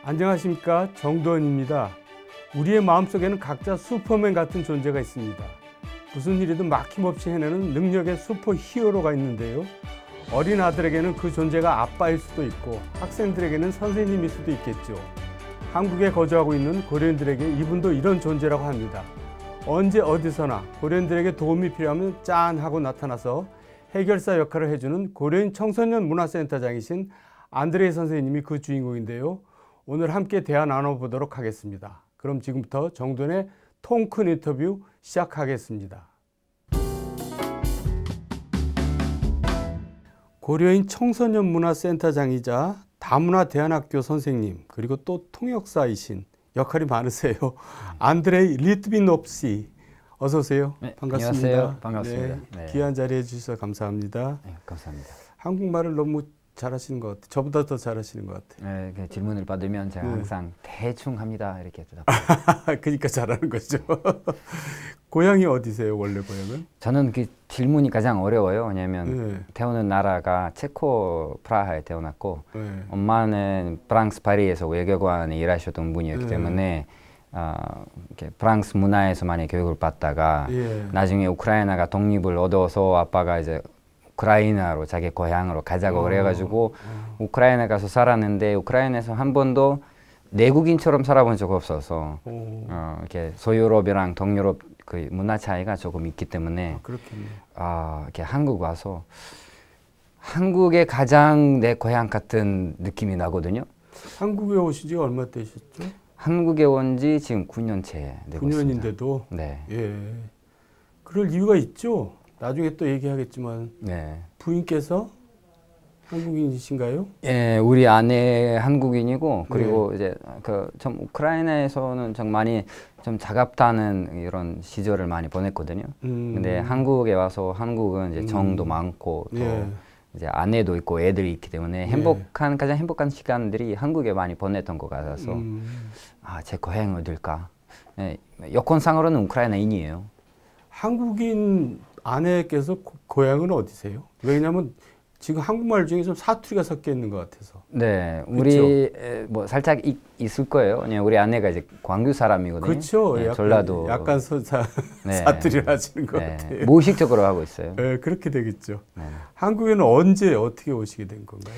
안녕하십니까, 정도원입니다. 우리의 마음속에는 각자 슈퍼맨 같은 존재가 있습니다. 무슨 일이든 막힘없이 해내는 능력의 슈퍼 히어로가 있는데요. 어린 아들에게는 그 존재가 아빠일 수도 있고 학생들에게는 선생님일 수도 있겠죠. 한국에 거주하고 있는 고려인들에게 이분도 이런 존재라고 합니다. 언제 어디서나 고려인들에게 도움이 필요하면 짠 하고 나타나서 해결사 역할을 해주는 고려인 청소년 문화센터장이신 안드레이 선생님이 그 주인공인데요. 오늘 함께 대화 나눠보도록 하겠습니다. 그럼 지금부터 정도원의 통 큰 인터뷰 시작하겠습니다. 고려인 청소년 문화센터장이자 다문화대안학교 선생님, 그리고 또 통역사이신, 역할이 많으세요, 안드레이 리트비노프 씨. 어서 오세요. 네, 반갑습니다. 안녕하세요. 반갑습니다. 네, 네. 귀한 자리해 주셔서 감사합니다. 네, 감사합니다. 한국말을 너무 잘하시는 것 같아요. 저보다 더 잘하시는 것 같아요. 네, 질문을 받으면 제가 항상 대충 합니다 이렇게 대답합니다. 그러니까 잘하는 거죠. 고향이 어디세요? 원래 고향은? 저는 그 질문이 가장 어려워요. 왜냐하면 태어난 나라가 체코 프라하에 태어났고 엄마는 프랑스 파리에서 외교관에 일하셨던 분이었기 때문에 이렇게 프랑스 문화에서 많이 교육을 받다가 나중에 우크라이나가 독립을 얻어서 아빠가 이제 우크라이나로 자기 고향으로 가자고 그래가지고 우크라이나 가서 살았는데 우크라이나에서 한 번도 내국인처럼 살아본 적 없어서 이렇게 소유럽이랑 동유럽 그 문화 차이가 조금 있기 때문에 이렇게 한국 와서 한국의 가장 내 고향 같은 느낌이 나거든요. 한국에 오신 지 얼마 되셨죠? 한국에 온 지 지금 9년째 되고 9년인데도? 네. 예. 그럴 이유가 있죠. 나중에 또 얘기하겠지만 네. 부인께서 한국인이신가요? 예, 우리 아내 한국인이고 그리고 이제 그 좀 우크라이나에서는 좀 많이 좀 차갑다는 이런 시절을 많이 보냈거든요. 근데 한국에 와서 한국은 이제 정도 많고 또 이제 아내도 있고 애들이 있기 때문에 가장 행복한 시간들이 한국에 많이 보냈던 것 같아서 제 고향 어딜까? 예, 여권상으로는 우크라이나인이에요. 한국인 아내께서 고향은 어디세요? 왜냐하면 지금 한국말 중에 좀 사투리가 섞여 있는 것 같아서. 네, 우리 뭐 살짝 있을 거예요. 그냥 우리 아내가 이제 광주 사람이거든요. 그렇죠. 네, 약간, 전라도. 약간 사투리를 하시는 것 같아요. 무의식적으로 하고 있어요. 네, 그렇게 되겠죠. 네. 한국에는 언제 어떻게 오시게 된 건가요?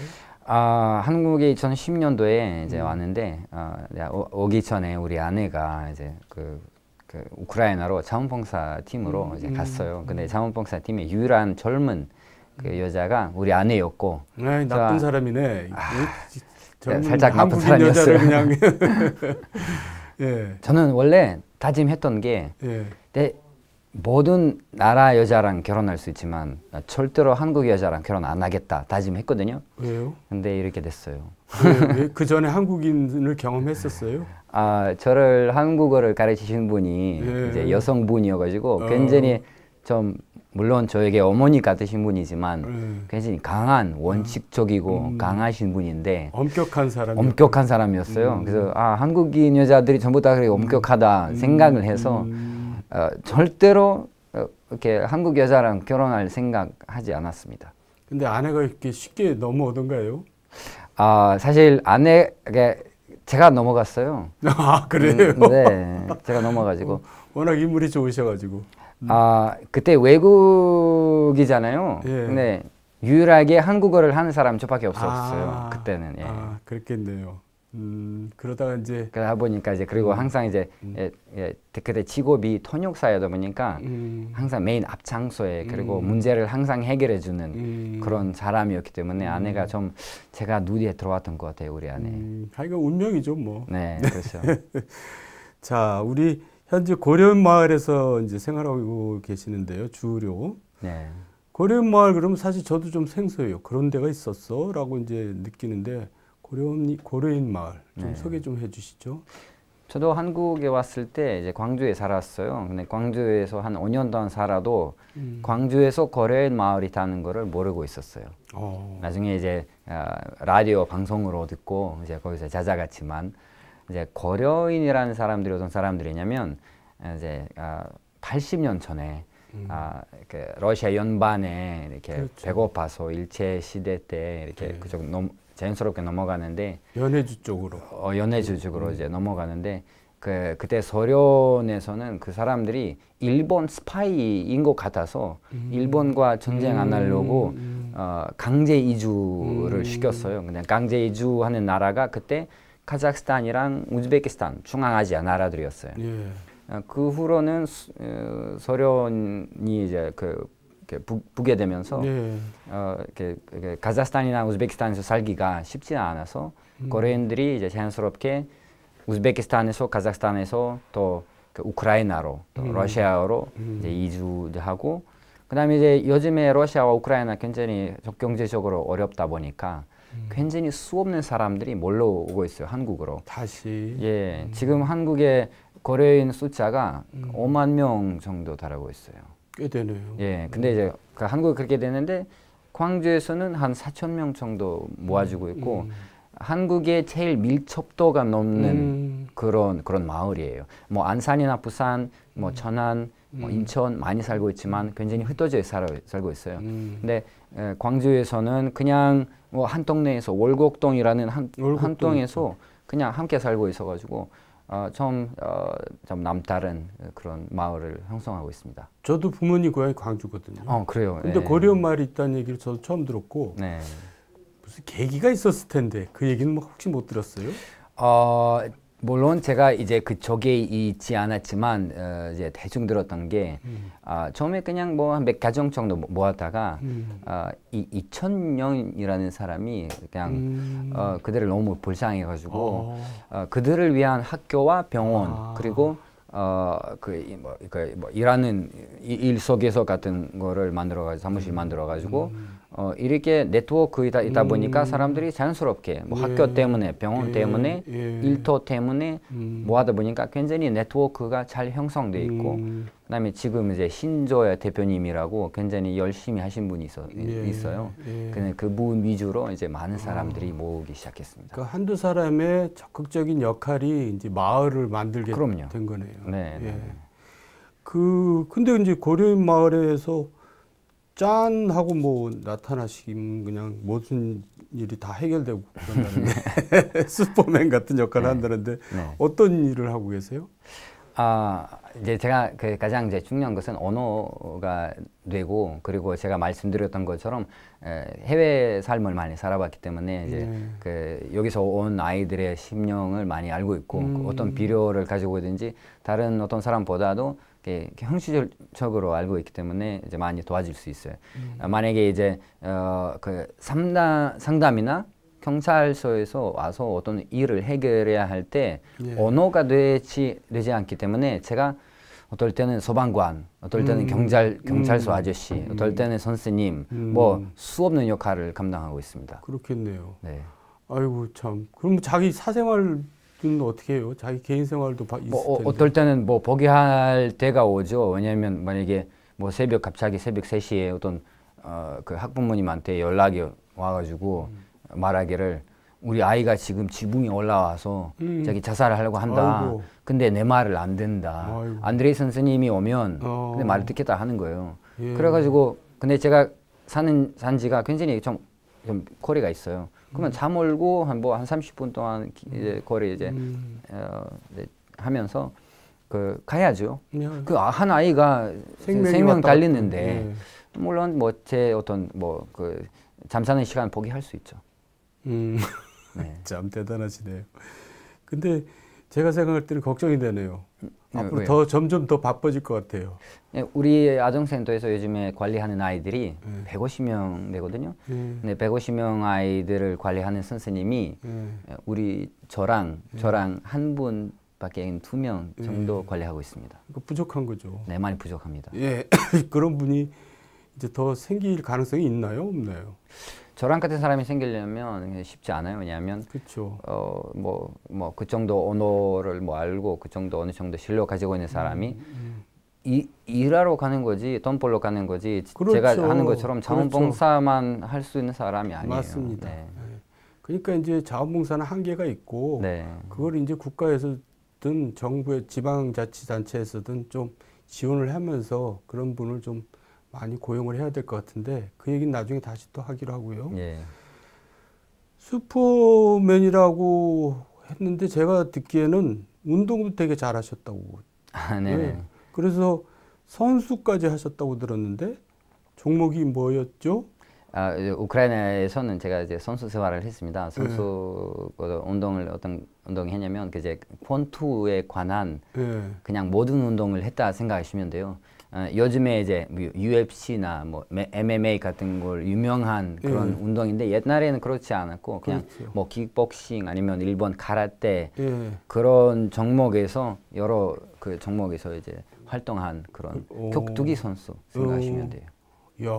한국에 2010년도에 이제 왔는데 오기 전에 우리 아내가 이제 그 우크라이나로 자원봉사 팀으로 이제 갔어요. 근데 자원봉사 팀의 유일한 젊은 그 여자가 우리 아내였고. 나쁜 사람이네. 살짝 나쁜 사람이었어요. 그냥. 예. 저는 원래 다짐했던 게 내 모든 나라 여자랑 결혼할 수 있지만 절대로 한국 여자랑 결혼 안 하겠다 다짐했거든요. 왜요? 근데 이렇게 됐어요. 왜? 그 전에 한국인을 경험했었어요? 저를 한국어를 가르치신 분이 이제 여성분이어가지고 굉장히 좀 물론 저에게 어머니 같으신 분이지만 굉장히 강한 원칙적이고 강하신 분인데 엄격한 사람이었어요. 그래서 한국인 여자들이 전부 다 그렇게 엄격하다 생각을 해서 절대로 이렇게 한국 여자랑 결혼할 생각하지 않았습니다. 근데 아내가 이렇게 쉽게 넘어오던가요? 사실 아내가 제가 넘어갔어요. 그래요? 네, 제가 넘어가지고. 워낙 인물이 좋으셔가지고. 그때 외국이잖아요. 근데 유일하게 한국어를 하는 사람 저밖에 없었어요. 그때는. 그렇겠네요. 그러다가 이제 그러다 보니까 이제 그리고 항상 이제 그때 직업이 통역사여다 보니까 항상 메인 앞장서에 그리고 문제를 항상 해결해 주는 그런 사람이었기 때문에 아내가 좀 제가 눈에 들어왔던 것 같아요, 우리 아내. 이거 운명이죠, 뭐. 네, 그렇죠. 자, 우리 현재 고려인 마을에서 이제 생활하고 계시는데요, 주로. 네. 고려인 마을 그러면 사실 저도 좀 생소해요. 그런 데가 있었어라고 이제 느끼는데. 고려인 마을 좀 소개 좀 해주시죠. 저도 한국에 왔을 때 이제 광주에 살았어요. 근데 광주에서 한 5년 동안 살아도 광주에서 고려인 마을이 있다는 거를 모르고 있었어요. 나중에 이제 라디오 방송으로 듣고 이제 거기서 찾아갔지만 이제 고려인이라는 사람들이 어떤 사람들이냐면 이제 80년 전에 러시아 연반에 이렇게 배고파서 일제 시대 때 이렇게 그쪽 자연스럽게 넘어가는데 연해주 쪽으로 연해주 쪽으로 이제 넘어가는데 그때 소련에서는 그 사람들이 일본 스파이인 것 같아서 일본과 전쟁 안 하려고 강제 이주를 시켰어요. 그냥 강제 이주하는 나라가 그때 카자흐스탄이랑 우즈베키스탄, 중앙아시아 나라들이었어요. 예. 그 후로는 소련이 이제 북게 되면서 예. 카자흐스탄이나 우즈베키스탄에서 살기가 쉽지 않아서 코리안들이 이제 자연스럽게 우즈베키스탄에서 카자흐스탄에서 또 우크라이나로 또 러시아로 이제 이주하고 그다음에 이제 요즘에 러시아와 우크라이나 굉장히 경제적으로 어렵다 보니까 굉장히 수 없는 사람들이 몰려오고 있어요. 한국으로. 다시. 예, 지금 한국의 거래인 숫자가 5만 명 정도 달하고 있어요. 꽤 되네요. 예, 근데 이제 한국이 그렇게 되는데 광주에서는 한 4천 명 정도 모아주고 있고 한국의 제일 밀접도가 넘는 그런 마을이에요. 뭐 안산이나 부산, 뭐 천안, 뭐 인천 많이 살고 있지만 굉장히 흩어져 살고 있어요. 근데 광주에서는 그냥 뭐 한 동네에서 월곡동이라는 한 동에서 그냥 함께 살고 있어가지고 좀 남다른 그런 마을을 형성하고 있습니다. 저도 부모님 고향이 광주거든요. 그래요. 근데 네. 고려운 마을이 있다는 얘기를 저도 처음 들었고 네. 무슨 계기가 있었을 텐데 그 얘기는 뭐 혹시 못 들었어요? 물론 제가 이제 그쪽에 있지 않았지만 이제 대충 들었던 게 처음에 그냥 뭐 한 100가정 정도 모았다가 이천영이라는 사람이 그냥 그들을 너무 불쌍해가지고 그들을 위한 학교와 병원 그리고 일하는 일 속에서 같은 거를 만들어가지고 사무실 만들어가지고 이렇게 네트워크가 있다 보니까 사람들이 자연스럽게 뭐 학교 때문에 병원 때문에 일터 때문에 모아다 보니까 굉장히 네트워크가 잘 형성돼 있고 그다음에 지금 이제 신조야 대표님이라고 굉장히 열심히 하신 분이 있어요. 그분 위주로 이제 많은 사람들이 모으기 시작했습니다. 그 한두 사람의 적극적인 역할이 이제 마을을 만들게 그럼요. 된 거네요. 네. 예. 근데 이제 고려인 마을에서 짠 하고 뭐 나타나시면 그냥 모든 일이 다 해결되고 그런다는데 슈퍼맨 같은 역할을 한다는데 어떤 일을 하고 계세요? 이제 제가 가장 이제 중요한 것은 언어가 되고 그리고 제가 말씀드렸던 것처럼 해외 삶을 많이 살아봤기 때문에 이제 여기서 온 아이들의 심령을 많이 알고 있고 어떤 필요를 가지고 있든지 다른 어떤 사람보다도 형식적으로 알고 있기 때문에 이제 많이 도와줄 수 있어요. 만약에 이제 상담이나 경찰서에서 와서 어떤 일을 해결해야 할 때 언어가 되지 않기 때문에 제가 어떨 때는 소방관, 어떨 때는 경찰서 아저씨, 어떨 때는 선생님, 뭐 수없는 역할을 감당하고 있습니다. 그렇겠네요. 네. 아이고 참. 그럼 자기 사생활은 어떻게 해요? 자기 개인 생활도 있을 텐데. 어떨 때는 뭐 포기할 때가 오죠. 왜냐하면 만약에 뭐 갑자기 새벽 3시에 어떤 그 학부모님한테 연락이 와가지고 말하기를 우리 아이가 지금 지붕에 올라와서 자기 자살을 하려고 한다. 아이고. 근데 내 말을 안 듣는다. 아이고. 안드레이 선생님이 오면 내 말을 듣겠다 하는 거예요. 예. 그래가지고 근데 제가 산 지가 굉장히 좀 거리가 있어요. 그러면 차 몰고 한 30분 동안 이제 거리 이제 하면서 가야죠. 그 한 아이가 생명 달리는데 물론 뭐 제 어떤 잠자는 시간 포기할 수 있죠. 네. 참 대단하시네요. 근데 제가 생각할 때는 걱정이 되네요. 앞으로 점점 더 바빠질 것 같아요. 우리 아동센터에서 요즘에 관리하는 아이들이 150명 되거든요. 근데 150명 아이들을 관리하는 선생님이 저랑 한 분밖에 2명 정도 관리하고 있습니다. 부족한 거죠. 네, 많이 부족합니다. 예, 그런 분이 이제 더 생길 가능성이 있나요, 없나요? 저랑 같은 사람이 생기려면 쉽지 않아요. 왜냐하면 그렇죠. 그 정도 언어를 알고 그 정도 어느 정도 실력 가지고 있는 사람이 일하러 가는 거지 돈 벌러 가는 거지. 그렇죠. 제가 하는 것처럼 자원봉사만 할 수 있는 사람이 아니에요. 맞습니다. 네. 그러니까 이제 자원봉사는 한계가 있고 그걸 이제 국가에서든 정부의 지방자치단체에서든 좀 지원을 하면서 그런 분을 좀 많이 고용을 해야 될 것 같은데 그 얘기는 나중에 다시 또 하기로 하고요. 슈퍼맨이라고 했는데 제가 듣기에는 운동도 되게 잘하셨다고. 아, 네네. 네. 그래서 선수까지 하셨다고 들었는데 종목이 뭐였죠? 아, 우크라이나에서는 제가 이제 선수 생활을 했습니다. 선수 어떤 운동을 했냐면 이제 권투에 관한 그냥 모든 운동을 했다 생각하시면 돼요. 요즘에 이제 UFC나 뭐 MMA 같은 걸 유명한 그런 운동인데 옛날에는 그렇지 않았고 그냥 그렇죠. 뭐 킥복싱 아니면 일본 카라테 그런 종목에서 여러 그 종목에서 이제 활동한 그런 격투기 선수 생각하시면 돼요. 야,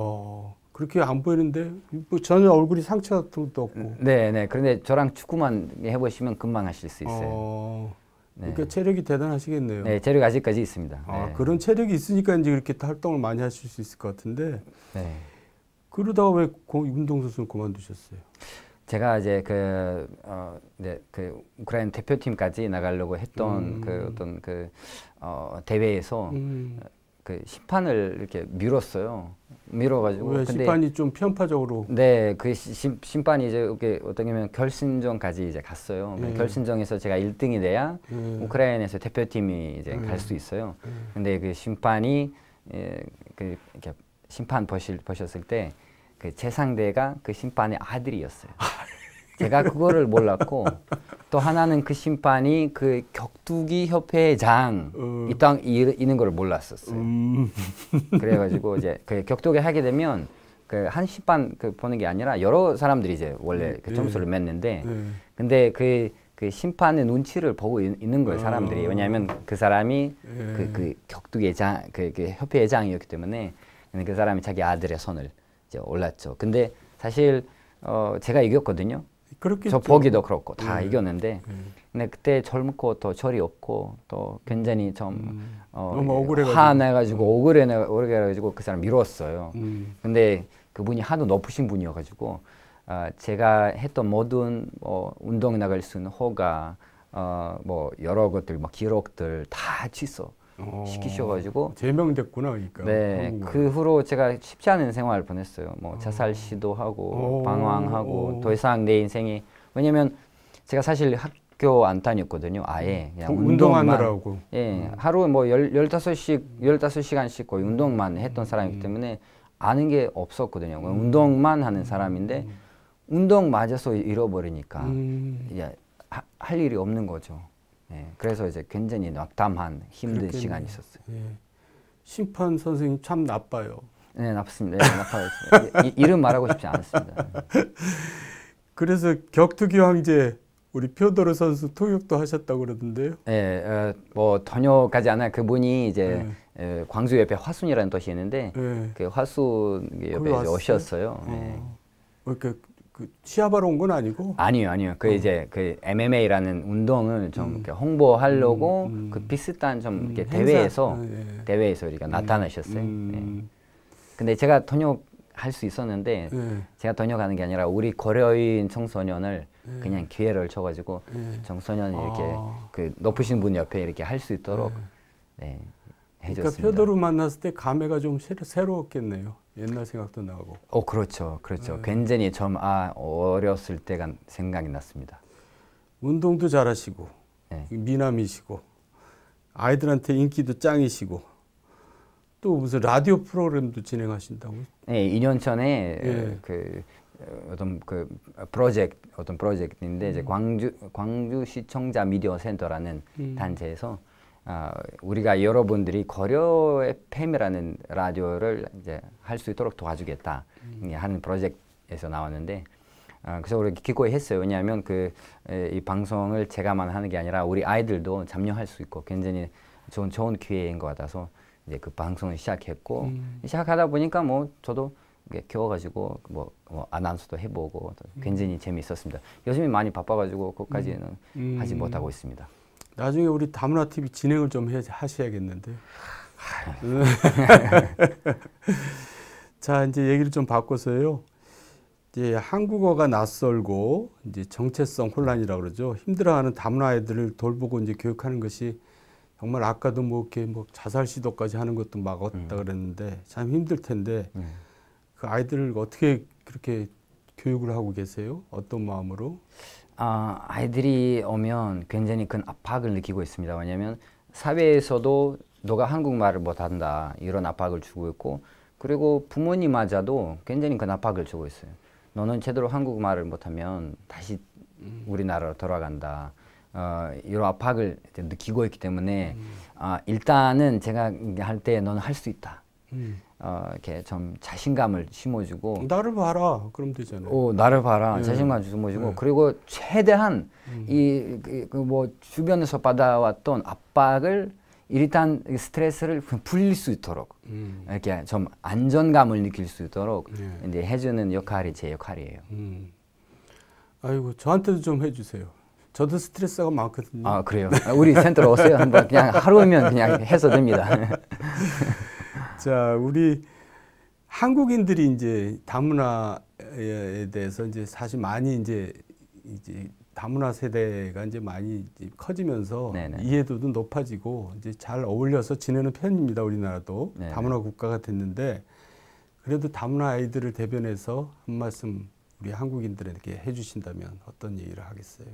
그렇게 안 보이는데 뭐 전혀 얼굴이 상처 같은 것도 없고. 네. 그런데 저랑 축구만 해보시면 금방 하실 수 있어요. 그러니까 체력이 대단하시겠네요. 네, 체력 아직까지 있습니다. 아, 네. 그런 체력이 있으니까 이제 이렇게 활동을 많이 하실 수 있을 것 같은데. 네. 그러다가 왜 운동선수는 그만두셨어요? 제가 이제 그 우크라이나 대표팀까지 나가려고 했던 어떤 대회에서 그 심판을 이렇게 밀어가지고. 왜 심판이 좀 편파적으로? 네, 그 심판이 이제 이렇게 어떻게 보면 결승전까지 이제 갔어요. 결승전에서 제가 1등이 돼야 우크라이나에서 대표팀이 이제 갈 수 있어요. 근데 그 심판이 이렇게 심판 보셨을 때 그 제 상대가 그 심판의 아들이었어요. 제가 그거를 몰랐고 또 하나는 그 심판이 그 격투기 협회장 있는 걸 몰랐었어요. 그래가지고 이제 그 격투기 하게 되면 그 한 심판 그 보는 게 아니라 여러 사람들이 이제 원래 그 점수를 맺는데 근데 그 심판의 눈치를 보고 있는 거예요, 사람들이. 왜냐하면 그 사람이 그 격투기장 그 협회장이었기 때문에 그 사람이 자기 아들의 손을 이제 올랐죠. 근데 사실 제가 이겼거든요. 그렇겠죠. 저 보기도 그렇고 다 이겼는데 근데 그때 젊고 또 철이 없고 또 굉장히 좀 너무 억울해가지고 화내가지고 억울해가지고 그 사람 미뤘어요. 근데 그분이 하도 높으신 분이어가지고 제가 했던 모든 운동 나갈 수 있는 허가 뭐 여러 것들 뭐 기록들 다 취소 시키셔가지고 제명됐구나. 그러니까. 네, 그 후로 제가 쉽지 않은 생활을 보냈어요. 뭐 자살 시도하고 방황하고 더 이상 내 인생이, 왜냐면 제가 사실 학교 안 다녔거든요. 아예 그냥 운동하느라고. 예, 하루 뭐 15시간씩 거의 운동만 했던 사람이기 때문에 아는 게 없었거든요. 운동만 하는 사람인데 운동 맞아서 잃어버리니까 이제 할 일이 없는 거죠. 예, 그래서 이제 굉장히 낙담한 힘든 그렇겠네. 시간이 있었어요. 예. 심판 선생님 참 나빠요. 네, 나쁘습니다. 네, 나빠요. 이름 말하고 싶지 않았습니다. 그래서 격투기 황제 우리 표도르 선수 통역도 하셨다고 그러던데요. 네, 뭐 통역까지 안 할 그분이 이제 광주 옆에 화순이라는 도시 있는데 그 화순 옆에 이제 오셨어요. 그 시합하러 온 건 아니고? 아니요. 그 이제 그 MMA라는 운동을 좀 이렇게 홍보하려고 그 비슷한 좀 이렇게 대회에서 이렇게 나타나셨어요. 네. 근데 제가 통역할 수 있었는데 제가 통역하는 게 아니라 우리 고려인 청소년을 그냥 기회를 줘가지고 청소년 이렇게 그 높으신 분 옆에 이렇게 할 수 있도록 해줬습니다. 그러니까 표도르 만났을 때 감회가 좀 새로웠겠네요. 옛날 생각도 나고. 그렇죠. 굉장히 좀 어렸을 때가 생각이 났습니다. 운동도 잘하시고 미남이시고 아이들한테 인기도 짱이시고 또 무슨 라디오 프로그램도 진행하신다고? 네, 2년 전에 그 어떤 프로젝트인데 이제 광주 시청자 미디어 센터라는 단체에서 우리가 여러분들이 고려 FM이라는 라디오를 이제 할 수 있도록 도와주겠다 하는 프로젝트에서 나왔는데 그래서 우리 기꺼이 했어요. 왜냐하면 이 방송을 제가만 하는 게 아니라 우리 아이들도 참여할 수 있고 굉장히 좋은 기회인 것 같아서 이제 그 방송을 시작했고 시작하다 보니까 뭐 저도 겨워가지고 뭐 아나운서도 해보고 굉장히 재미있었습니다. 요즘에 많이 바빠가지고 그것까지는 하지 못하고 있습니다. 나중에 우리 다문화 TV 진행을 좀 하셔야겠는데. 자, 이제 얘기를 좀 바꿔서요. 이제 한국어가 낯설고 이제 정체성 혼란이라고 그러죠. 힘들어하는 다문화 아이들을 돌보고 이제 교육하는 것이 정말 아까도 뭐 이렇게 뭐 자살 시도까지 하는 것도 막 없다 그랬는데 참 힘들 텐데 그 아이들을 어떻게 그렇게 교육을 하고 계세요? 어떤 마음으로? 아이들이 오면 굉장히 큰 압박을 느끼고 있습니다. 왜냐하면 사회에서도 너가 한국말을 못한다 이런 압박을 주고 있고, 그리고 부모님마저도 굉장히 큰 압박을 주고 있어요. 너는 제대로 한국말을 못하면 다시 우리나라로 돌아간다. 이런 압박을 느끼고 있기 때문에 일단은 제가 할 때 너는 할 수 있다. 이렇게 좀 자신감을 심어주고, 나를 봐라 그럼 되잖아요. 나를 봐라. 자신감을 심어주고, 그리고 최대한 뭐 주변에서 받아왔던 압박을 일단 스트레스를 풀릴 수 있도록 이렇게 좀 안정감을 느낄 수 있도록 이제 해주는 역할이 제 역할이에요. 아이고, 저한테도 좀 해주세요. 저도 스트레스가 많거든요. 그래요? 우리 센터로 오세요. 한번 그냥 하루면 그냥 해서 됩니다. 자, 우리 한국인들이 이제 다문화에 대해서 이제 사실 많이 이제 다문화 세대가 이제 많이 커지면서 네네. 이해도도 높아지고 이제 잘 어울려서 지내는 편입니다. 우리나라도 네네. 다문화 국가가 됐는데, 그래도 다문화 아이들을 대변해서 한 말씀 우리 한국인들에게 해주신다면 어떤 얘기를 하겠어요?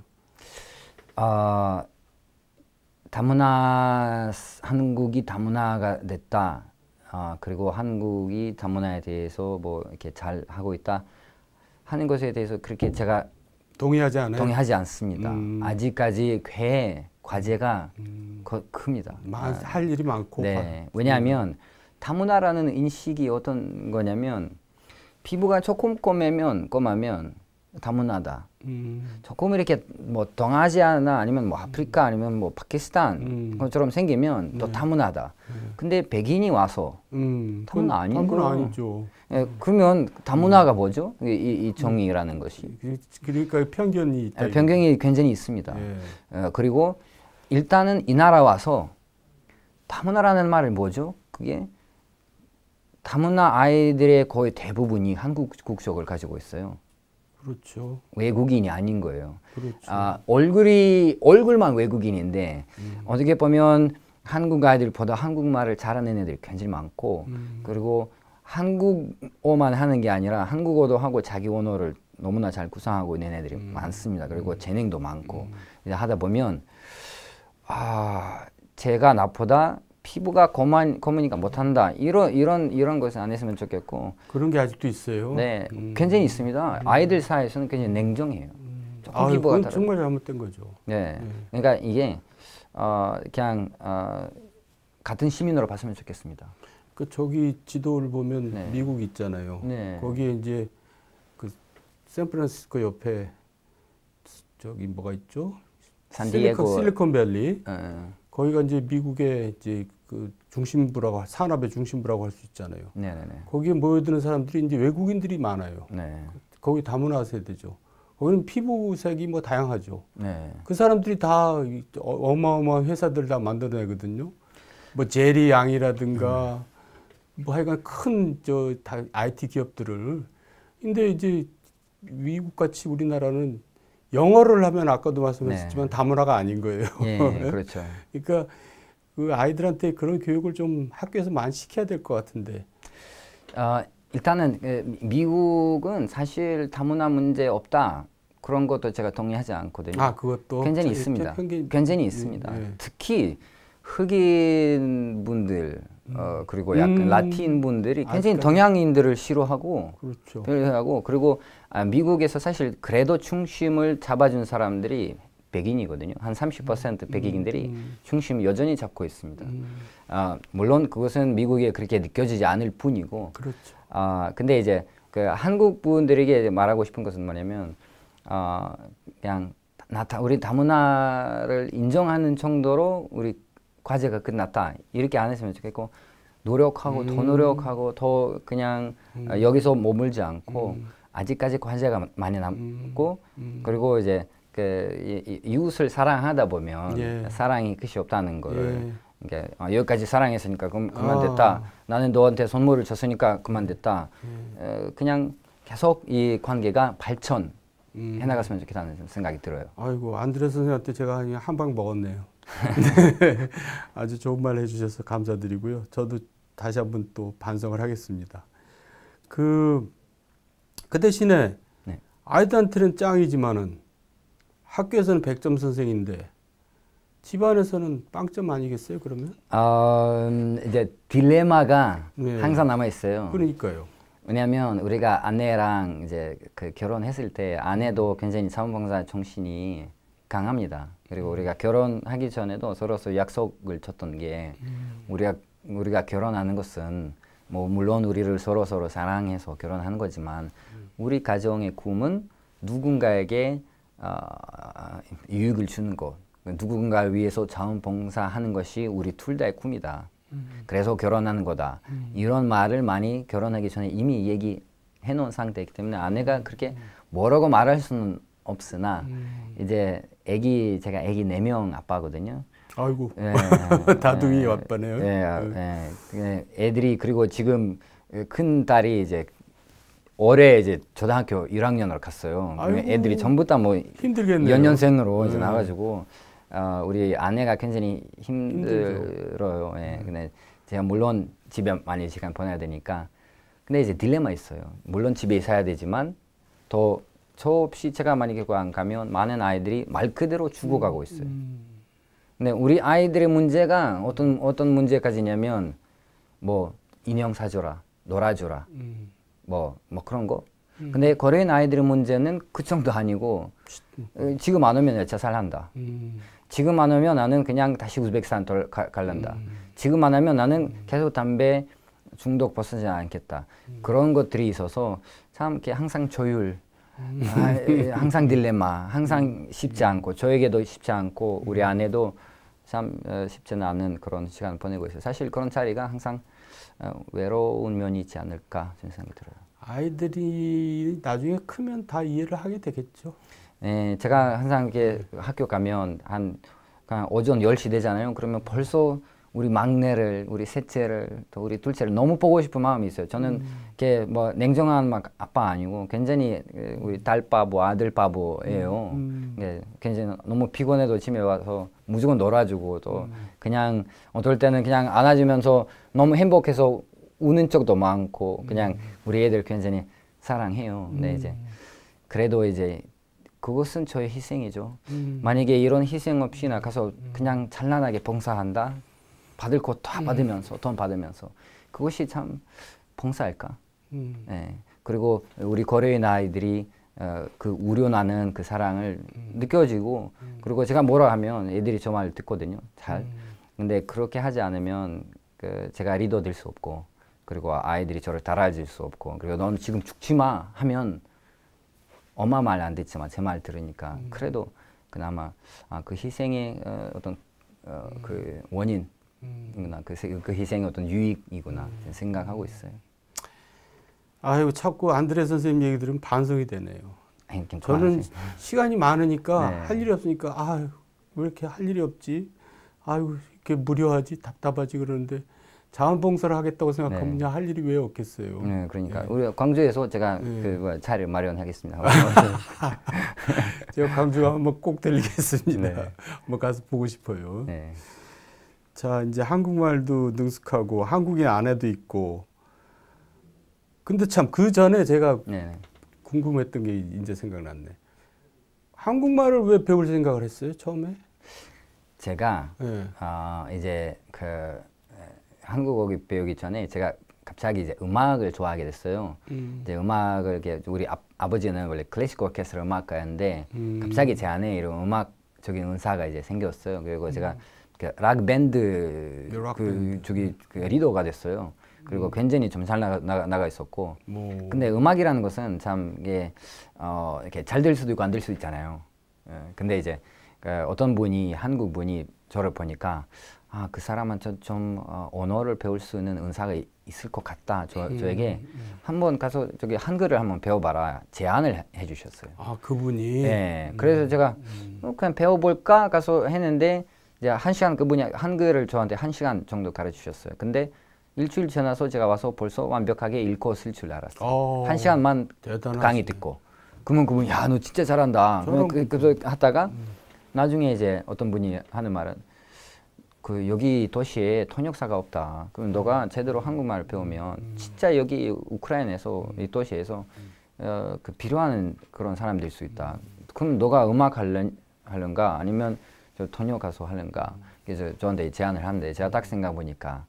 한국이 다문화가 됐다. 그리고 한국이 다문화에 대해서 뭐 이렇게 잘 하고 있다 하는 것에 대해서 그렇게 제가 동의하지 않아요? 동의하지 않습니다. 아직까지 과제가 큽니다. 할 일이 많고. 네. 왜냐하면 다문화라는 인식이 어떤 거냐면, 피부가 조금 검하면 다문화다. 조금 이렇게 뭐 동아시아나 아니면 뭐 아프리카 아니면 뭐 파키스탄 것처럼 생기면 또 다문화다. 근데 백인이 와서 다문화 아닌 거예요. 다문화 아니죠. 그러면 다문화가 뭐죠? 이 정의라는 것이. 그러니까 편견이 있다. 편견이 굉장히 있습니다. 그리고 일단은 이 나라 와서 다문화라는 말은 뭐죠? 그게 다문화 아이들의 거의 대부분이 한국 국적을 가지고 있어요. 그렇죠. 외국인이 아닌 거예요. 그렇죠. 얼굴만 외국인인데 어떻게 보면 한국 아이들보다 한국말을 잘하는 애들이 굉장히 많고, 그리고 한국어만 하는 게 아니라 한국어도 하고 자기 언어를 너무나 잘 구사하고 있는 애들이 많습니다. 그리고 재능도 많고 이제 하다 보면 제가 나보다 피부가 검으니까 못한다. 이런 것을 안 했으면 좋겠고. 그런 게 아직도 있어요? 네, 굉장히 있습니다. 아이들 사이에서는 굉장히 냉정해요. 조금 피부가 그건 정말 잘못된 거죠. 네, 그러니까 이게 그냥 같은 시민으로 봤으면 좋겠습니다. 그 저기 지도를 보면 네. 미국 있잖아요. 네. 거기에 이제 그 샌프란시스코 옆에 저기 뭐가 있죠? 산디에고 실리콘밸리. 거기가 이제 미국의 이제 그 중심부라고, 산업의 중심부라고 할 수 있잖아요. 네네네. 거기에 모여드는 사람들이 이제 외국인들이 많아요. 네. 거기 다문화 세대죠. 거기는 피부색이 뭐 다양하죠. 네. 그 사람들이 다 어마어마한 회사들 다 만들어내거든요. 뭐 제리 양이라든가 뭐 하여간 큰 다 IT 기업들을. 근데 이제 미국 같이 우리나라는 영어를 하면 아까도 말씀하셨지만 다문화가 아닌 거예요. 예, 그렇죠. 그러니까 그 아이들한테 그런 교육을 좀 학교에서 많이 시켜야 될 것 같은데. 일단은 미국은 사실 다문화 문제 없다. 그런 것도 제가 동의하지 않거든요. 그것도 굉장히 있습니다. 굉장히 있습니다. 특히 흑인 분들 그리고 약간 라틴 분들이 굉장히 동양인들을 싫어하고, 그렇죠. 그리고 미국에서 사실 그래도 중심을 잡아준 사람들이 백인이거든요. 한 30% 백인들이 중심을 여전히 잡고 있습니다. 물론 그것은 미국에 그렇게 느껴지지 않을 뿐이고. 그렇죠. 근데 이제 그 한국 분들에게 말하고 싶은 것은 뭐냐면, 그냥 우리 다문화를 인정하는 정도로 우리 과제가 끝났다. 이렇게 안 했으면 좋겠고, 노력하고 더 노력하고 더 그냥 여기서 머물지 않고 아직까지 과제가 많이 남고, 그리고 이제 그 이웃을 사랑하다 보면 사랑이 끝이 없다는 걸. 그러니까 여기까지 사랑했으니까 그만 됐다. 나는 너한테 선물을 줬으니까 그만 됐다. 그냥 계속 이 관계가 발전 해나갔으면 좋겠다는 생각이 들어요. 아이고, 안드레 선생님한테 제가 한 방 먹었네요. 네. 아주 좋은 말 해주셔서 감사드리고요. 저도 다시 한번 또 반성을 하겠습니다. 그 대신에 아이들한테는 짱이지만은 학교에서는 100점 선생인데 집안에서는 빵점 아니겠어요, 그러면? 이제 딜레마가 네. 항상 남아 있어요. 그러니까요. 왜냐하면 우리가 아내랑 이제 그 결혼했을 때 아내도 굉장히 자원봉사 정신이 강합니다. 그리고 우리가 결혼하기 전에도 서로 약속을 줬던 게 우리가 결혼하는 것은 뭐 물론 우리를 서로 사랑해서 결혼하는 거지만 우리 가정의 꿈은 누군가에게 유익을 주는 것, 누군가를 위해서 자원봉사하는 것이 우리 둘 다의 꿈이다. 그래서 결혼하는 거다. 이런 말을 많이 결혼하기 전에 이미 얘기해 놓은 상태이기 때문에 아내가 그렇게 뭐라고 말할 수는 없으나 이제 제가 애기 4명 아빠거든요. 아이고. 예, 다둥이 아빠네요. 애들이 그리고 지금 큰 딸이 이제 올해 이제 초등학교 1학년으로 갔어요. 애들이 전부 다 뭐 힘들겠네요. 연년생으로 이제 나가지고 우리 아내가 굉장히 힘들어요. 예. 근데 제가 물론 집에 많이 시간 보내야 되니까. 근데 이제 딜레마 있어요. 물론 집에 있어야 되지만 저 없이 제가 만약에 안 가면 많은 아이들이 말 그대로 죽어가고 있어요. 근데 우리 아이들의 문제가 어떤 문제까지냐면 뭐 인형 사줘라, 놀아줘라, 뭐 그런 거. 근데 거래인 아이들의 문제는 그 정도 아니고 지금 안 오면 자살한다. 지금 안 오면 나는 그냥 다시 우즈베키스탄 갈란다. 지금 안 하면 나는 계속 담배 중독 벗어나지 않겠다. 그런 것들이 있어서 참 이렇게 항상 조율, 항상 딜레마, 항상 쉽지 않고 저에게도 쉽지 않고 우리 아내도 참 쉽지는 않은 그런 시간을 보내고 있어요. 사실 그런 자리가 항상 외로운 면이 있지 않을까 저는 생각이 들어요. 아이들이 나중에 크면 다 이해를 하게 되겠죠. 네, 제가 항상 이렇게 학교 가면 그냥 오전 10시 되잖아요. 그러면 벌써 우리 막내를, 우리 셋째를, 또 우리 둘째를 너무 보고 싶은 마음이 있어요. 저는 이렇게 뭐 냉정한 막 아빠 아니고 굉장히 우리 딸 바보, 아들 바보예요. 네, 굉장히 너무 피곤해도 집에 와서 무조건 놀아주고 또 그냥 어떨 때는 그냥 안아주면서 너무 행복해서 우는 적도 많고 그냥 우리 애들 굉장히 사랑해요. 근데 이제 그래도 이제 그것은 저의 희생이죠. 만약에 이런 희생 없이 나가서 그냥 찬란하게 봉사한다. 받을 것 다 받으면서 돈 받으면서 그것이 참 봉사일까? 네. 그리고 우리 거래인 아이들이 그 우려나는 그 사랑을 느껴지고 그리고 제가 뭐라 하면 애들이 저 말 듣거든요. 잘. 근데 그렇게 하지 않으면 제가 리더 될 수 없고 그리고 아이들이 저를 따라줄 수 없고 그리고 넌 지금 죽지 마 하면 엄마 말 안 듣지만 제 말 들으니까 그래도 그나마 그 희생의 어떤 그 원인 그 희생의 어떤 유익이구나 생각하고 있어요. 아유 자꾸 안드레 선생님 얘기 들으면 반성이 되네요. 저는 시간이 많으니까 네. 할 일이 없으니까 아유 왜 이렇게 할 일이 없지? 아유 이렇게 무료하지 답답하지 그러는데 자원봉사를 하겠다고 생각하면 네. 할 일이 왜 없겠어요. 네, 그러니까 네. 우리 광주에서 제가 그 자리를 마련하겠습니다. 제가 광주 한번 꼭 들리겠습니다. 네. 한번 가서 보고 싶어요. 네. 자 이제 한국말도 능숙하고 한국인 아내도 있고 근데 참 그 전에 제가 네. 궁금했던 게 이제 생각났네. 한국말을 왜 배울 생각을 했어요 처음에? 제가 네. 이제 그 한국어 배우기 전에 제가 갑자기 이제 음악을 좋아하게 됐어요. 이제 음악을 이렇게 우리 아버지는 원래 클래식 오케스트라 음악가였는데 갑자기 제 안에 이런 음악적인 은사가 이제 생겼어요. 그리고 제가 락 밴드 그 리더가 됐어요. 그리고 굉장히 좀 잘 나가 있었고. 근데 음악이라는 것은 참 이게 이렇게 잘 될 수도 있고 안 될 수도 있잖아요. 근데 이제 어떤 분이 한국 분이 저를 보니까 그 사람한테 좀 언어를 배울 수 있는 은사가 있을 것 같다. 저에게 한번 가서 저기 한글을 한번 배워봐라 제안을 해주셨어요. 그분이? 네. 그래서 제가 그냥 배워볼까 가서 했는데 이제 1시간 그분이 한글을 저한테 1시간 정도 가르치셨어요. 근데 일주일 지나서 제가 와서 벌써 완벽하게 읽고 쓸 줄 알았어요. 1시간만 대단하시네. 강의 듣고. 그러면 그분이 야, 너 진짜 잘한다. 그래서 하다가 나중에 이제 어떤 분이 하는 말은 여기 도시에 통역사가 없다. 그럼 너가 제대로 한국말을 배우면 진짜 여기 우크라이나에서 이 도시에서 그 필요한 그런 사람들일 수 있다. 그럼 너가 음악 하려는가 아니면 저 토니오 가수 하려는가. 그래서 저한테 제안을 하는데 제가 딱 생각 보니까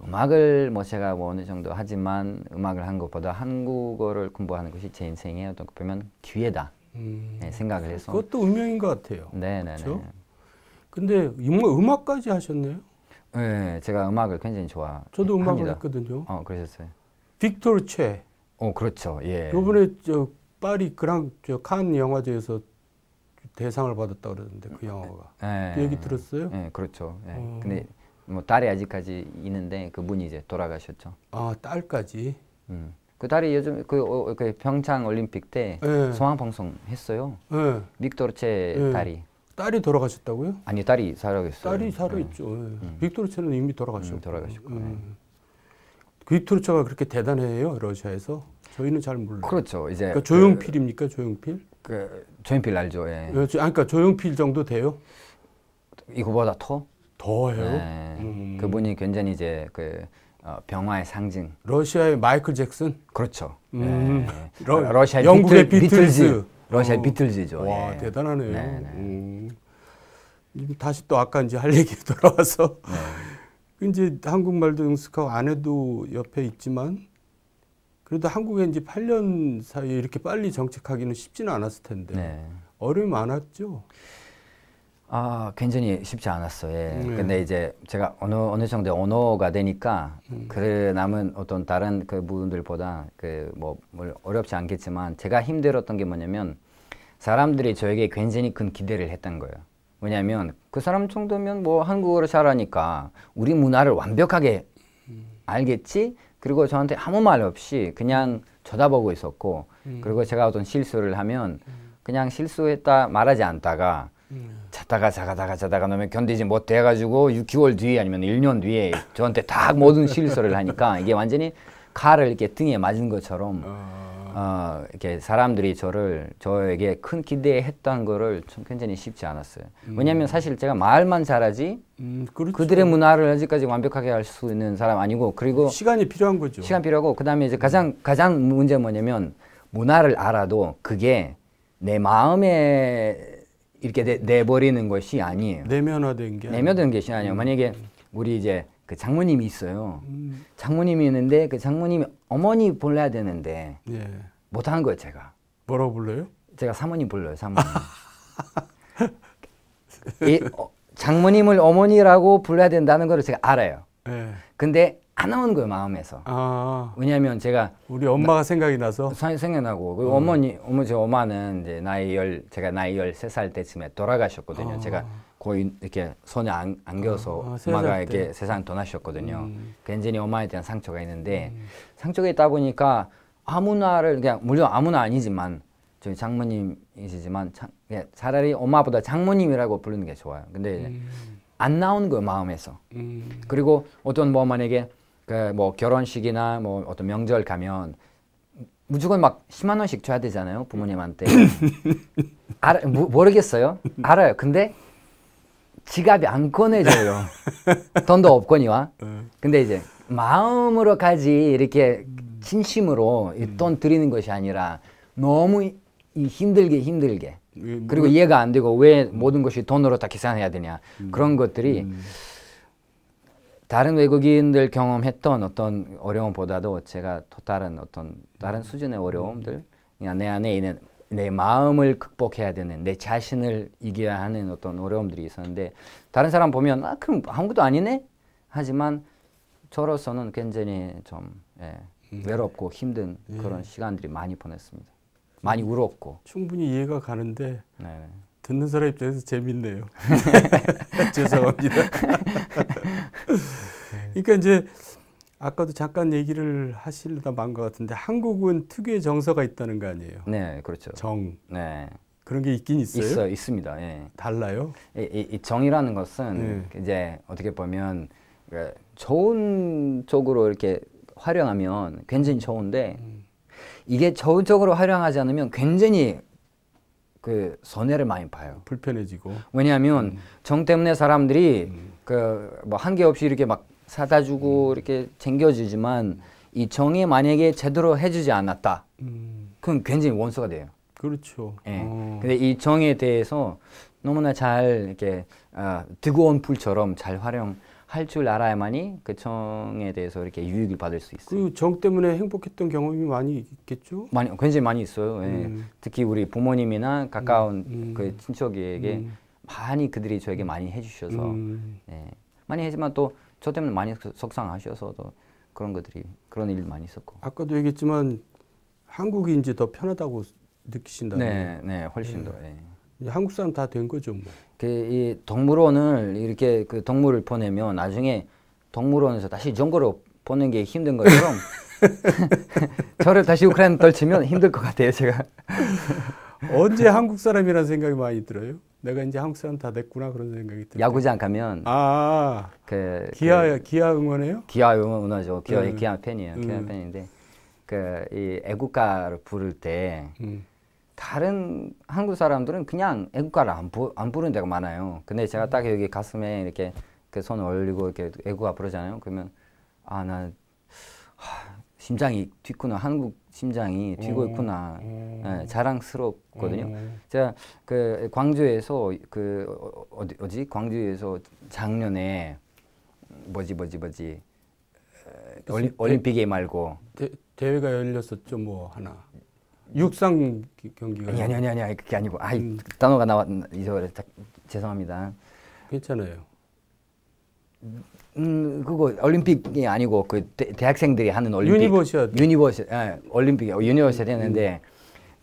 음악을 뭐 제가 뭐 어느 정도 하지만 음악을 한 것보다 한국어를 공부하는 것이 제 인생의 어떤 보면 기회다 네, 생각을 해서 그것도 운명인 것 같아요. 네네네. 그렇죠? 근데 음악까지 하셨네요? 네, 제가 음악을 굉장히 좋아. 저도 음악을 했거든요. 그러셨어요. 빅토르 최. 그렇죠. 예. 이번에 저 파리 칸 영화제에서 대상을 받았다 그러는데 그 영화가. 네. 그 얘기 들었어요? 네, 그렇죠. 네. 근데 뭐 딸이 아직까지 있는데 그분이 이제 돌아가셨죠. 아, 딸까지. 그 딸이 요즘 그 평창 올림픽 때 네. 소방 방송 했어요. 네. 빅토르 최 네. 딸이. 딸이 돌아가셨다고요? 아니 딸이 살아있어요. 딸이 살아있죠. 빅토르 최는 이미 돌아가셨고. 돌아가셨고. 빅토르 최가 그렇게 대단해요, 러시아에서? 저희는 잘 몰라요. 그렇죠. 이제 그러니까 조용필입니까, 조용필? 조용필 알죠. 예. 그러니까 조용필 정도 돼요? 이거보다 더해요? 네. 그분이 굉장히 이제 병화의 상징. 러시아의 마이클 잭슨? 그렇죠. 러시아 영국의 비틀즈. 러시아의 비틀즈죠. 와, 예. 대단하네요. 네. 다시 또 아까 이제 할 얘기로 돌아와서 이제 한국말도 능숙하고 아내도 옆에 있지만 그래도 한국에 이제 8년 사이에 이렇게 빨리 정착하기는 쉽지는 않았을 텐데 어려움이 많았죠? 굉장히 쉽지 않았어요. 예. 근데 이제 제가 어느 정도 언어가 되니까 그 남은 어떤 다른 그 부분들보다 뭐 어렵지 않겠지만 제가 힘들었던 게 뭐냐면 사람들이 저에게 굉장히 큰 기대를 했던 거예요. 왜냐하면 그 사람 정도면 뭐 한국어를 잘하니까 우리 문화를 완벽하게 알겠지? 그리고 저한테 아무 말 없이 그냥 쳐다보고 있었고 그리고 제가 어떤 실수를 하면 그냥 실수했다 말하지 않다가 자다가 너무 견디지 못해가지고 6개월 뒤에 아니면 1년 뒤에 저한테 다 모든 실수를 하니까 이게 완전히 칼을 이렇게 등에 맞은 것처럼 이렇게 사람들이 저에게 큰 기대했던 거를 좀 굉장히 쉽지 않았어요. 왜냐하면 사실 제가 말만 잘하지 그렇죠. 그들의 문화를 아직까지 완벽하게 할 수 있는 사람 아니고 그리고 시간이 필요한 거죠. 시간 필요하고 그다음에 이제 가장 문제 뭐냐면 문화를 알아도 그게 내 마음에 이렇게 내버리는 것이 아니에요. 내면화된 것이 아니에요. 만약에 우리 이제 그 장모님이 있어요. 장모님이 있는데 그 장모님이 어머니 불러야 되는데 못하는 거예요, 제가. 뭐라고 불러요? 제가 사모님 불러요, 사모님. 장모님을 어머니라고 불러야 된다는 걸 제가 알아요. 근데 안 나오는 거예요, 마음에서. 왜냐하면 제가 우리 엄마가 생각이 나서 생각나고 제 엄마는 이제 제가 나이 13살 때쯤에 돌아가셨거든요. 제가 거의 이렇게 손에 안겨서 엄마가 이렇게 세상 떠나셨거든요. 굉장히 엄마에 대한 상처가 있는데 상처가 있다 보니까 아무나를 그냥 물론 아무나 아니지만 저희 장모님이시지만 차라리 엄마보다 장모님이라고 부르는 게 좋아요. 근데 안 나오는 거예요, 마음에서. 그리고 어떤 뭐 만약에 뭐 결혼식이나 뭐 어떤 명절 가면 무조건 막 10만 원씩 줘야 되잖아요, 부모님한테. 모르겠어요. 알아요. 근데 지갑이 안 꺼내져요. 돈도 없거니와. 근데 이제 마음으로까지 이렇게 진심으로 이 돈 드리는 것이 아니라 너무 힘들게 그리고 이해가 안 되고 왜 모든 것이 돈으로 다 계산해야 되냐 그런 것들이 다른 외국인들 경험했던 어떤 어려움보다도 제가 또 다른 수준의 어려움들 그냥 내 안에 있는 내 마음을 극복해야 되는 내 자신을 이겨야 하는 어떤 어려움들이 있었는데 다른 사람 보면 그럼 아무것도 아니네 하지만 저로서는 굉장히 좀 외롭고 힘든 그런 시간들이 많이 보냈습니다. 많이 울었고. 충분히 이해가 가는데 듣는 사람 입장에서 재밌네요. 죄송합니다. 그러니까 이제 아까도 잠깐 얘기를 하시려다 만 것 같은데 한국은 특유의 정서가 있다는 거 아니에요? 네, 그렇죠. 그런 게 있긴 있어요? 있습니다. 달라요? 이 정이라는 것은 이제 어떻게 보면 좋은 쪽으로 이렇게 활용하면 굉장히 좋은데 이게 좋은 쪽으로 활용하지 않으면 굉장히 손해를 많이 봐요. 불편해지고. 왜냐하면 정 때문에 사람들이 뭐 한계 없이 이렇게 막 사다 주고 이렇게 챙겨주지만 이 정이 만약에 제대로 해주지 않았다. 그럼 굉장히 원수가 돼요. 그렇죠. 예. 근데 이 정에 대해서 너무나 잘 이렇게 뜨거운 불처럼 잘 활용할 줄 알아야만이 그 정에 대해서 이렇게 유익을 받을 수 있어요. 그 정 때문에 행복했던 경험이 많이 있겠죠? 굉장히 많이 있어요. 예. 특히 우리 부모님이나 가까운 그 친척에게 많이 그들이 저에게 많이 해주셔서 예. 많이 하지만 또 저 때문에 많이 속상하셔서 또 그런 일이 많이 있었고. 아까도 얘기했지만 한국이 이제 더 편하다고 느끼신다고요? 네, 네, 훨씬 더. 예. 한국 사람 다 된 거죠, 뭐. 이 동물원을 이렇게 그 동물을 보내면 나중에 동물원에서 다시 정글로 보는 게 힘든 것처럼 저를 다시 우크라이나 떨치면 힘들 것 같아요, 제가. 언제 한국 사람이라는 생각이 많이 들어요? 내가 이제 한국 사람 다 됐구나 그런 생각이 들어요. 야구장 가면 기아 응원해요? 기아 응원하죠. 기아 팬이에요. 기아 팬인데 이 애국가를 부를 때 다른 한국 사람들은 그냥 애국가를 안 부르는 데가 많아요. 근데 제가 딱 여기 가슴에 이렇게 그 손을 올리고 이렇게 애국가 부르잖아요. 그러면 나 심장이 뛰구나. 한국 심장이 뛰고 있구나. 네, 자랑스럽거든요. 제가 그 광주에서 광주에서 작년에 올림픽에 말고 대회가 열렸었죠, 뭐 하나. 육상 경기가. 아니 그게 아니고 단어가 잊어버렸. 죄송합니다. 괜찮아요. 그거 올림픽이 아니고 그 대학생들이 하는 올림픽. 유니버시아드 했는데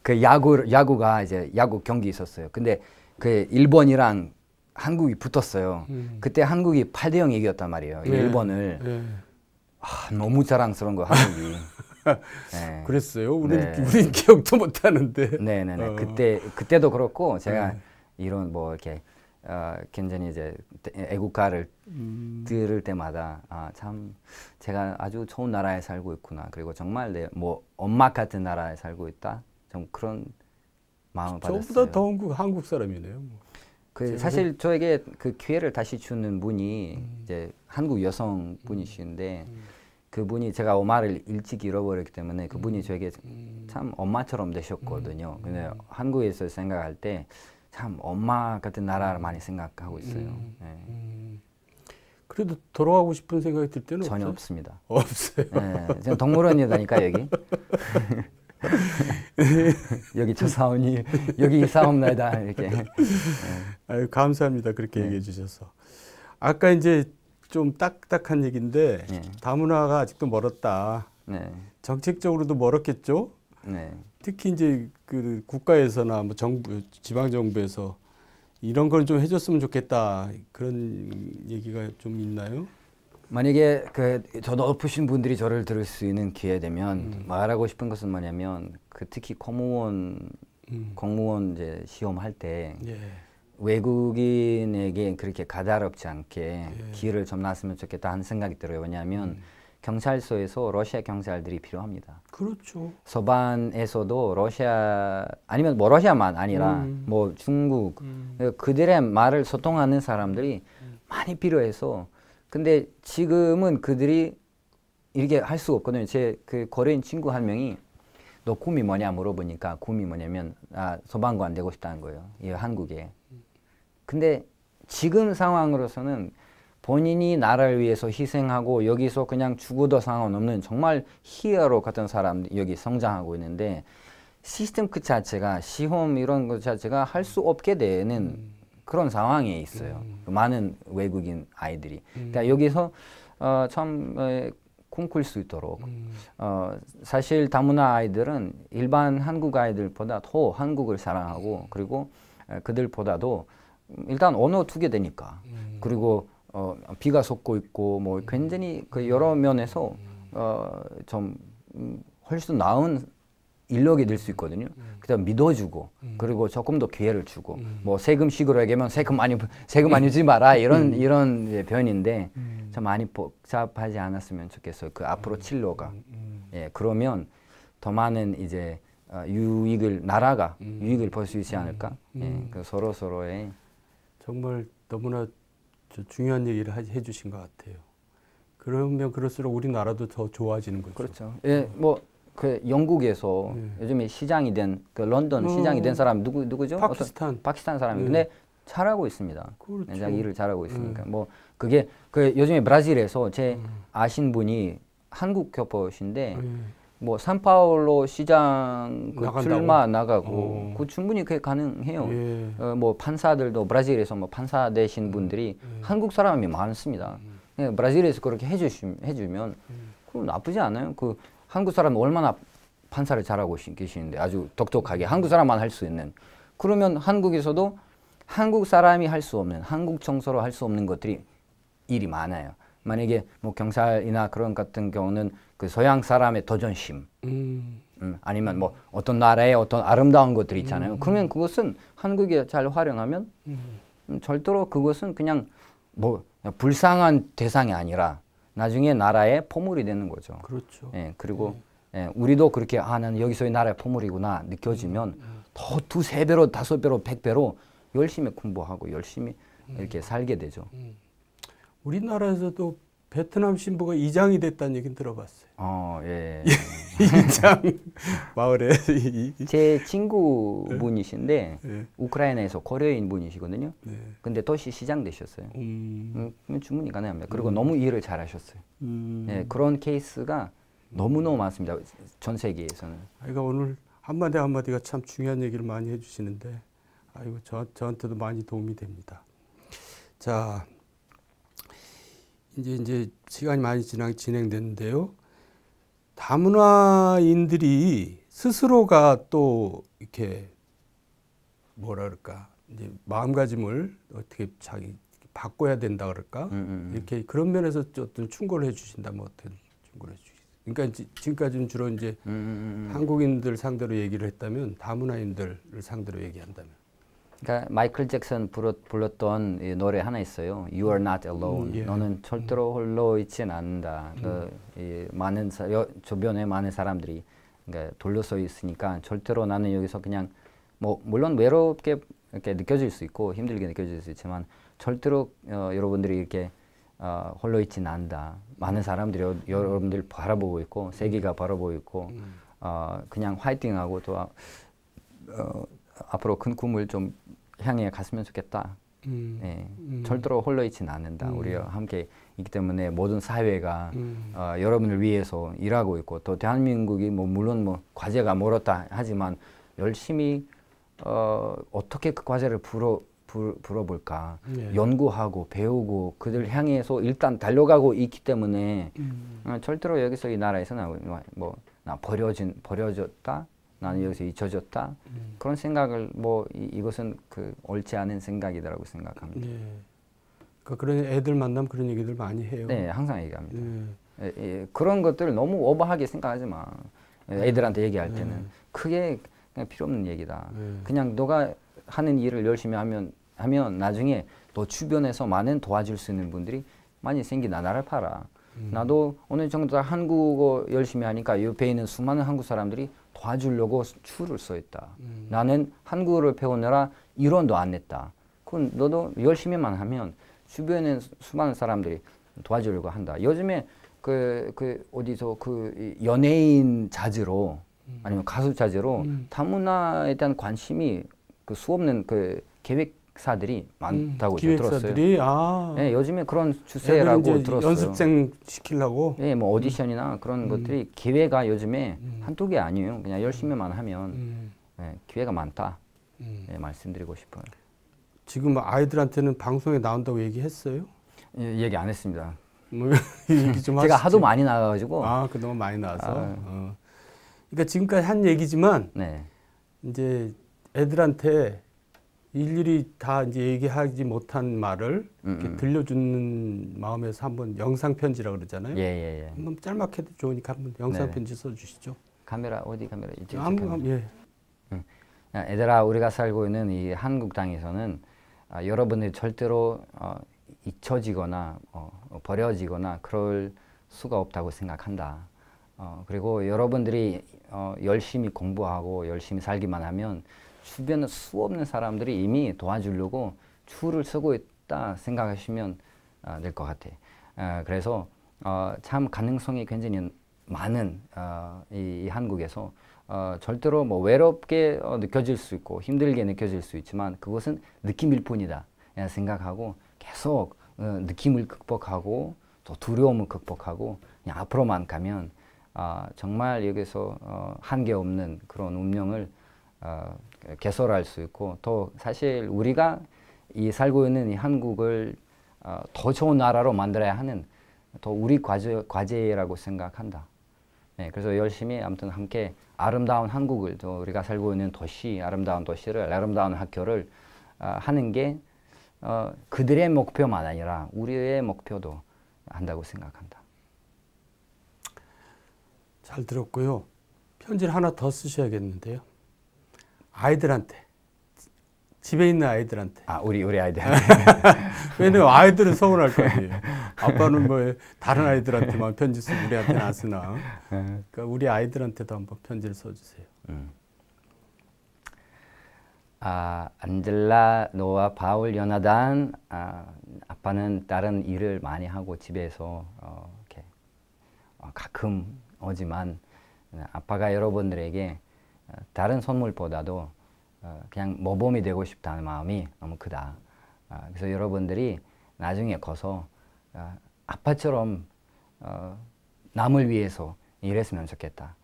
그 야구가 이제 야구 경기 있었어요. 근데 그 일본이랑 한국이 붙었어요. 그때 한국이 8대0 이겼단 말이에요. 일본을. 너무 자랑스러운 거 한국이. 네. 그랬어요? 우린 기억도 못 하는데. 네네네. 그때도 그렇고 제가 이런 뭐 이렇게 굉장히 이제 애국가를 들을 때마다 참 제가 아주 좋은 나라에 살고 있구나. 그리고 정말 뭐 엄마 같은 나라에 살고 있다. 좀 그런 마음을 받았어요. 저보다 더 한국 사람이네요. 사실 저에게 그 기회를 다시 주는 분이 이제 한국 여성 분이신데 그분이 제가 엄마를 일찍 잃어버렸기 때문에 그분이 저에게 참 엄마처럼 되셨거든요. 근데 한국에서 생각할 때 참 엄마 같은 나라를 많이 생각하고 있어요. 그래도 돌아가고 싶은 생각이 들 때는 전혀 없습니다. 없어요. 네, 지금 동물원이다니까 여기. 여기 저 사원이 여기 사원나이다 이렇게. 아유, 감사합니다. 그렇게 얘기해 주셔서. 아까 이제 좀 딱딱한 얘기인데 다문화가 아직도 멀었다. 정책적으로도 멀었겠죠. 특히 이제 그 국가에서나 뭐 정부, 지방 정부에서 이런 걸 좀 해줬으면 좋겠다 그런 얘기가 좀 있나요? 만약에 저 높으신 분들이 저를 들을 수 있는 기회 되면 말하고 싶은 것은 뭐냐면 특히 공무원 이제 시험할 때 외국인에게 그렇게 가다롭지 않게 기회를 좀 놨으면 좋겠다 하는 생각이 들어요. 왜냐하면 경찰서에서 러시아 경찰들이 필요합니다. 그렇죠. 서반에서도 러시아 아니면 뭐 러시아만 아니라 뭐 중국 그들의 말을 소통하는 사람들이 많이 필요해서 근데 지금은 그들이 이렇게 할 수가 없거든요. 제 그 거래인 친구 한 명이 너 꿈이 뭐냐 물어보니까 꿈이 뭐냐면 소방관 되고 싶다는 거예요. 이 한국에. 근데 지금 상황으로서는 본인이 나라를 위해서 희생하고 여기서 그냥 죽어도 상관없는 정말 히어로 같은 사람 여기 성장하고 있는데 시스템 그 자체가 시험 이런 것 자체가 할 수 없게 되는 그런 상황에 있어요. 많은 외국인 아이들이. 그러니까 여기서 참 꿈꿀 수 있도록 사실 다문화 아이들은 일반 한국 아이들보다 더 한국을 사랑하고 그리고 그들보다도 일단 언어 투게 되니까 그리고 비가 쏟고 있고 뭐 굉장히 그 여러 면에서 좀 훨씬 나은 인력이 될 수 있거든요. 그다음 믿어주고 그리고 조금 더 기회를 주고 뭐 세금식으로 얘기하면 세금 많이 주지 마라 이런 표현인데 좀 많이 복잡하지 않았으면 좋겠어요. 그 앞으로 진로가 그러면 더 많은 이제 나라가 유익을 볼 수 있지 않을까. 그 서로의 정말 너무나 중요한 얘기를 해주신 것 같아요. 그러면 그럴수록 우리나라도 더 좋아지는 거죠. 그렇죠. 예, 뭐 그 영국에서 요즘에 시장이 된 그 런던 시장이 된 사람 누구죠? 파키스탄 사람이. 근데 잘하고 있습니다. 그렇죠. 자기 일을 잘하고 있으니까. 뭐 그게 그 요즘에 브라질에서 제 아신 분이 한국 교포신데 뭐 산파울로 시장 그 출마 나가고 그 충분히 그게 가능해요. 예. 뭐 판사들도 브라질에서 뭐 판사 되신 분들이 한국 사람이 많습니다. 브라질에서 그렇게 해주면 그건 나쁘지 않아요. 그 한국 사람 얼마나 판사를 잘하고 계시는데 아주 독특하게 한국 사람만 할 수 있는. 그러면 한국에서도 한국 사람이 할 수 없는 한국 정서로 할 수 없는 것들이 일이 많아요. 만약에 뭐 경찰이나 그런 같은 경우는 그 서양 사람의 도전심, 아니면 뭐 어떤 나라의 어떤 아름다운 것들이 있잖아요. 그러면 그것은 한국에 잘 활용하면 절대로 그것은 그냥 뭐 불쌍한 대상이 아니라 나중에 나라의 포물이 되는 거죠. 그렇죠. 예, 그리고 예, 우리도 그렇게 나는 여기서의 나라의 포물이구나 느껴지면 더 2, 3배로, 5배로, 100배로 열심히 공부하고 열심히 이렇게 살게 되죠. 우리나라에서도 베트남 신부가 이장이 됐다는 얘기는 들어봤어요. 예. 이장 마을에 제 친구분이신데 우크라이나에서 고려인 분이시거든요. 근데 도시 시장 되셨어요. 충분히 가능합니다. 그리고 너무 일을 잘하셨어요. 예, 그런 케이스가 너무너무 많습니다. 전 세계에서는. 그러니까 오늘 한마디 한마디가 참 중요한 얘기를 많이 해주시는데 아이고 저한테도 많이 도움이 됩니다. 자, 이제 시간이 많이 진행됐는데요. 다문화인들이 스스로가 또 이렇게 뭐라 그럴까 이제 마음가짐을 어떻게 자기 바꿔야 된다 그럴까 이렇게 그런 면에서 어떤 충고를 해주신다면 어떤 충고를 해주시겠어요? 그러니까 지금까지는 주로 이제 한국인들 상대로 얘기를 했다면 다문화인들을 상대로 얘기한다면. 그러니까 마이클 잭슨 불렀던 이 노래 하나 있어요. You are not alone. 너는 절대로 홀로 있지는 않는다. 이 많은 주변에 많은 사람들이 그러니까 둘러서 있으니까 절대로 나는 여기서 그냥 뭐 물론 외롭게 이렇게 느껴질 수 있고 힘들게 느껴질 수 있지만 절대로 여러분들이 이렇게 홀로 있지는 않는다. 많은 사람들이 여러분들 바라보고 있고 세계가 바라보고 있고 그냥 화이팅하고 또 앞으로 큰 꿈을 좀 향해 갔으면 좋겠다. 예, 절대로 홀로 있지는 않는다. 우리가 함께 있기 때문에 모든 사회가 여러분을 위해서 일하고 있고 또 대한민국이 뭐 물론 뭐 과제가 멀었다 하지만 열심히 어떻게 그 과제를 풀어볼까 연구하고 배우고 그들 향해서 일단 달려가고 있기 때문에 절대로 여기서 이 나라에서는 나 버려졌다. 나는 여기서 잊혀졌다. 그런 생각을 이것은 그 옳지 않은 생각이라고 생각합니다. 네. 그러니까 그런 애들 만나면 그런 얘기들 많이 해요. 네, 항상 얘기합니다. 그런 것들을 너무 오버하게 생각하지 마. 애들한테 얘기할 때는 크게 그냥 필요 없는 얘기다. 그냥 너가 하는 일을 열심히 하면 나중에 너 주변에서 많은 도와줄 수 있는 분들이 많이 생기나 나를 봐라. 나도 어느 정도 한국어 열심히 하니까 옆에 있는 수많은 한국 사람들이 도와주려고 줄을 서 있다. 나는 한국어를 배우느라 1원도 안 냈다. 그건 너도 열심히만 하면 주변에 수많은 사람들이 도와주려고 한다. 요즘에 어디서 연예인 자제로 아니면 가수 자제로 다문화에 대한 관심이 수없는 계획사들이 많다고 들었어요. 네, 요즘에 그런 추세라고 들었어요. 연습생 시키려고? 네, 뭐 오디션이나 그런 것들이 기회가 요즘에 한두 개 아니에요. 그냥 열심히만 하면 기회가 많다. 네, 말씀드리고 싶어요. 지금 아이들한테는 방송에 나온다고 얘기했어요? 얘기 안 했습니다. 얘기 좀 제가 하도 많이 나가가지고. 그동안 많이 나와서. 그러니까 지금까지 한 얘기지만 이제 애들한테 일일이 다 이제 얘기하지 못한 말을 이렇게 들려주는 마음에서 한번 영상 편지라 그러잖아요. 한번 짤막해도 좋으니까 한번 영상 편지 써주시죠. 카메라 어디 카메라? 이쪽 얘들아, 우리가 살고 있는 이 한국 땅에서는 여러분들이 절대로 잊혀지거나 버려지거나 그럴 수가 없다고 생각한다. 그리고 여러분들이 열심히 공부하고 열심히 살기만 하면 주변에 수없는 사람들이 이미 도와주려고 줄을 서고 있다 생각하시면 될 것 같아. 그래서 참 가능성이 굉장히 많은 이 한국에서 절대로 뭐 외롭게 느껴질 수 있고 힘들게 느껴질 수 있지만 그것은 느낌일 뿐이다 생각하고 계속 느낌을 극복하고 또 두려움을 극복하고 그냥 앞으로만 가면 정말 여기서 한계 없는 그런 운명을 개설할 수 있고 또 사실 우리가 이 살고 있는 이 한국을 더 좋은 나라로 만들어야 하는 또 우리 과제라고 생각한다. 네, 그래서 열심히 아무튼 함께 아름다운 한국을 또 우리가 살고 있는 도시, 아름다운 도시를, 아름다운 학교를 하는 게 그들의 목표만 아니라 우리의 목표도 한다고 생각한다. 잘 들었고요. 편지를 하나 더 쓰셔야겠는데요. 아이들한테, 집에 있는 아이들한테. 우리 아이들한테. 왜냐면 아이들은 서운할 거 아니에요. 아빠는 뭐 다른 아이들한테만 편지 쓰고 우리한테는 안 쓰나. 그러니까 우리 아이들한테도 한번 편지를 써주세요. 안젤라, 노아, 바울, 요나단. 아빠는 다른 일을 많이 하고 집에서 이렇게 가끔 오지만 아빠가 여러분들에게 다른 선물보다도 그냥 모범이 되고 싶다는 마음이 너무 크다. 그래서 여러분들이 나중에 커서 아빠처럼 남을 위해서 일했으면 좋겠다.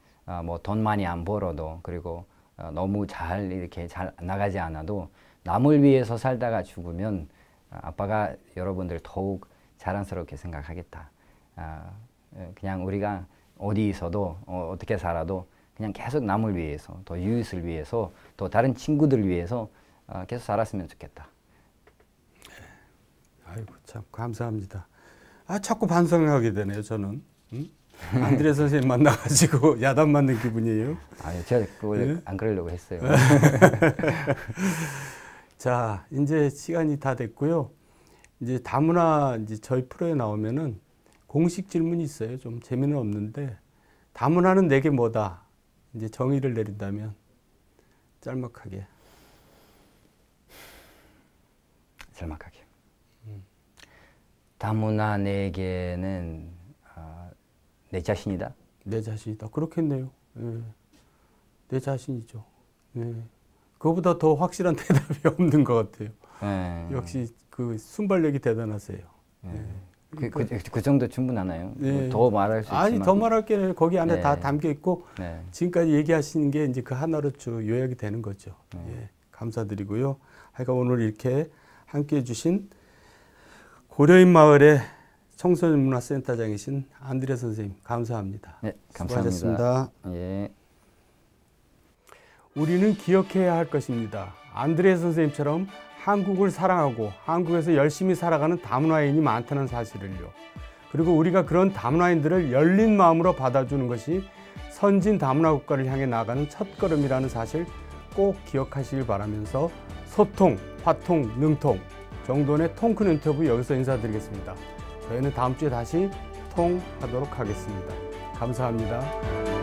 뭐 돈 많이 안 벌어도 그리고 너무 이렇게 잘 나가지 않아도 남을 위해서 살다가 죽으면 아빠가 여러분들 더욱 자랑스럽게 생각하겠다. 그냥 우리가 어디 있어도 어떻게 살아도 그냥 계속 남을 위해서 또 이웃을 위해서 또 다른 친구들 위해서 계속 살았으면 좋겠다. 아이고 참 감사합니다. 자꾸 반성하게 되네요 저는. 안드레 선생님 만나가지고 야단 맞는 기분이에요. 제가 원래 안 그러려고 했어요. 자, 이제 시간이 다 됐고요. 이제 다문화 이제 저희 프로에 나오면은 공식 질문이 있어요. 좀 재미는 없는데 다문화는 내게 뭐다? 이제 정의를 내린다면 짤막하게. 다문화 내게는 내 자신이다. 내 자신이다. 그렇겠네요. 예. 내 자신이죠. 예. 그거보다 더 확실한 대답이 없는 것 같아요. 역시 그 순발력이 대단하세요. 그 정도 충분하나요? 네. 더 말할 수 있지만. 아니 더 말할 게 거기 안에 다 담겨 있고 지금까지 얘기하시는 게 이제 그 하나로 쭉 요약이 되는 거죠. 예. 감사드리고요. 하여간 오늘 이렇게 함께해 주신 고려인 마을의 청소년문화센터장이신 안드레 선생님 감사합니다. 네, 감사합니다. 수고하셨습니다. 예. 우리는 기억해야 할 것입니다. 안드레 선생님처럼 한국을 사랑하고 한국에서 열심히 살아가는 다문화인이 많다는 사실을요. 그리고 우리가 그런 다문화인들을 열린 마음으로 받아주는 것이 선진 다문화 국가를 향해 나가는 첫걸음이라는 사실 꼭 기억하시길 바라면서 소통, 화통, 능통, 정돈의 통큰 인터뷰 여기서 인사드리겠습니다. 저희는 다음 주에 다시 통하도록 하겠습니다. 감사합니다.